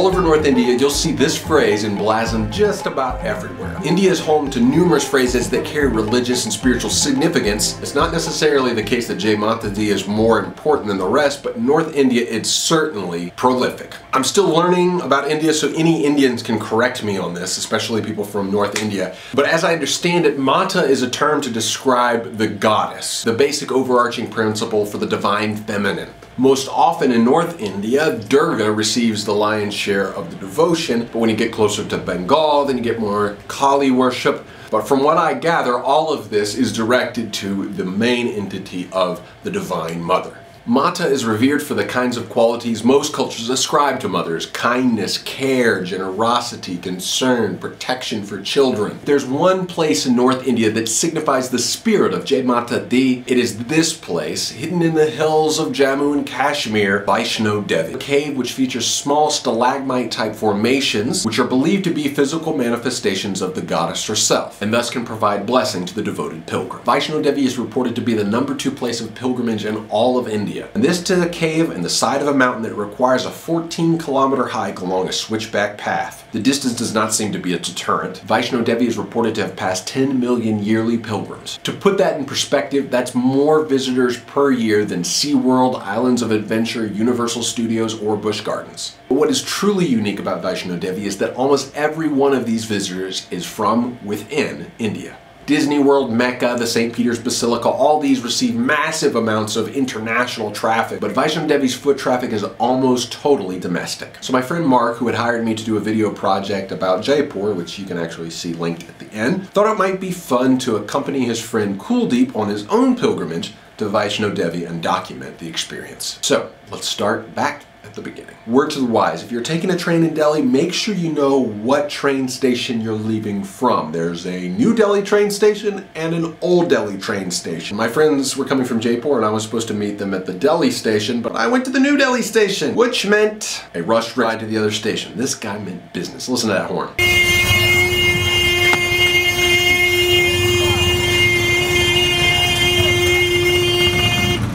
All over North India, you'll see this phrase emblazoned just about everywhere. India is home to numerous phrases that carry religious and spiritual significance. It's not necessarily the case that Jai Mata Di is more important than the rest, but in North India, it's certainly prolific. I'm still learning about India, so any Indians can correct me on this, especially people from North India. But as I understand it, Mata is a term to describe the goddess, the basic overarching principle for the divine feminine. Most often in North India, Durga receives the lion's share of the devotion, but when you get closer to Bengal, then you get more Kali worship. But from what I gather, all of this is directed to the main entity of the Divine Mother. Mata is revered for the kinds of qualities most cultures ascribe to mothers: kindness, care, generosity, concern, protection for children. There's one place in North India that signifies the spirit of Jai Mata Di. It is this place, hidden in the hills of Jammu and Kashmir, Vaishnodevi, a cave which features small stalagmite-type formations, which are believed to be physical manifestations of the goddess herself, and thus can provide blessing to the devoted pilgrim. Vaishnodevi is reported to be the #2 place of pilgrimage in all of India. And this to a cave in the side of a mountain that requires a 14-kilometer hike along a switchback path. The distance does not seem to be a deterrent. Vaishnodevi is reported to have passed 10 million yearly pilgrims. To put that in perspective, that's more visitors per year than SeaWorld, Islands of Adventure, Universal Studios, or Busch Gardens. But what is truly unique about Vaishnodevi is that almost every one of these visitors is from within India. Disney World, Mecca, the St. Peter's Basilica, all these receive massive amounts of international traffic, but Vaishnodevi's foot traffic is almost totally domestic. So my friend Mark, who had hired me to do a video project about Jaipur, which you can actually see linked at the end, thought it might be fun to accompany his friend Kuldeep on his own pilgrimage to Vaishnodevi and document the experience. So let's start back at the beginning. Word to the wise: if you're taking a train in Delhi, make sure you know what train station you're leaving from. There's a New Delhi train station and an Old Delhi train station. My friends were coming from Jaipur and I was supposed to meet them at the Delhi station, but I went to the New Delhi station, which meant a rushed ride to the other station. This guy meant business. Listen to that horn.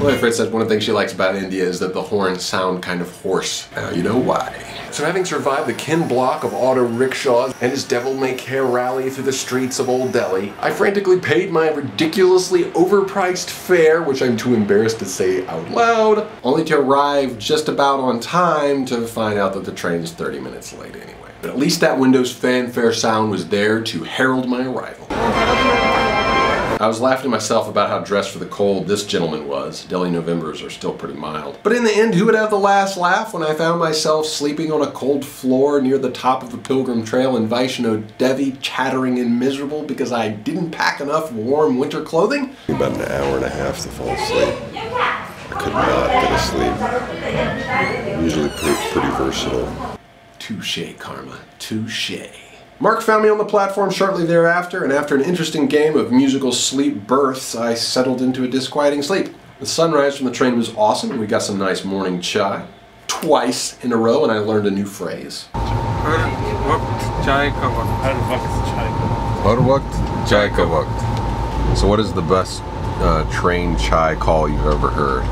My friend said one of the things she likes about India is that the horns sound kind of hoarse. Now you know why. So having survived the Ken Block of auto rickshaws and his devil-may-care rally through the streets of Old Delhi, I frantically paid my ridiculously overpriced fare, which I'm too embarrassed to say out loud, only to arrive just about on time to find out that the train's 30 minutes late anyway. But at least that Windows fanfare sound was there to herald my arrival. I was laughing to myself about how dressed for the cold this gentleman was. Delhi Novembers are still pretty mild. But in the end, who would have the last laugh when I found myself sleeping on a cold floor near the top of the Pilgrim Trail in Vaishnodevi, chattering and miserable because I didn't pack enough warm winter clothing? About an hour and a half to fall asleep. I could not get asleep. Usually pretty versatile. Touché, Karma. Touché. Mark found me on the platform shortly thereafter, and after an interesting game of musical sleep births, I settled into a disquieting sleep. The sunrise from the train was awesome, and we got some nice morning chai. Twice in a row, and I learned a new phrase. So what is the best train chai call you've ever heard?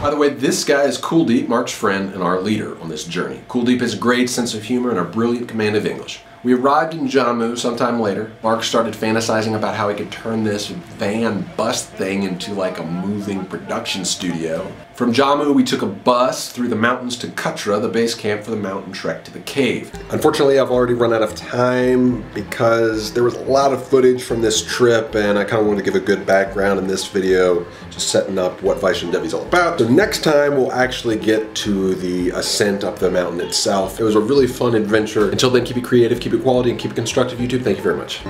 By the way, this guy is Kuldeep, Mark's friend and our leader on this journey. Kuldeep has a great sense of humor and a brilliant command of English. We arrived in Jammu sometime later. Mark started fantasizing about how he could turn this van bus thing into like a moving production studio. From Jammu, we took a bus through the mountains to Katra, the base camp for the mountain trek to the cave. Unfortunately, I've already run out of time because there was a lot of footage from this trip and I kind of wanted to give a good background in this video, just setting up what Vaishnodevi is all about. So next time, we'll actually get to the ascent up the mountain itself. It was a really fun adventure. Until then, keep it creative, keep it quality, and keep it constructive, YouTube. Thank you very much.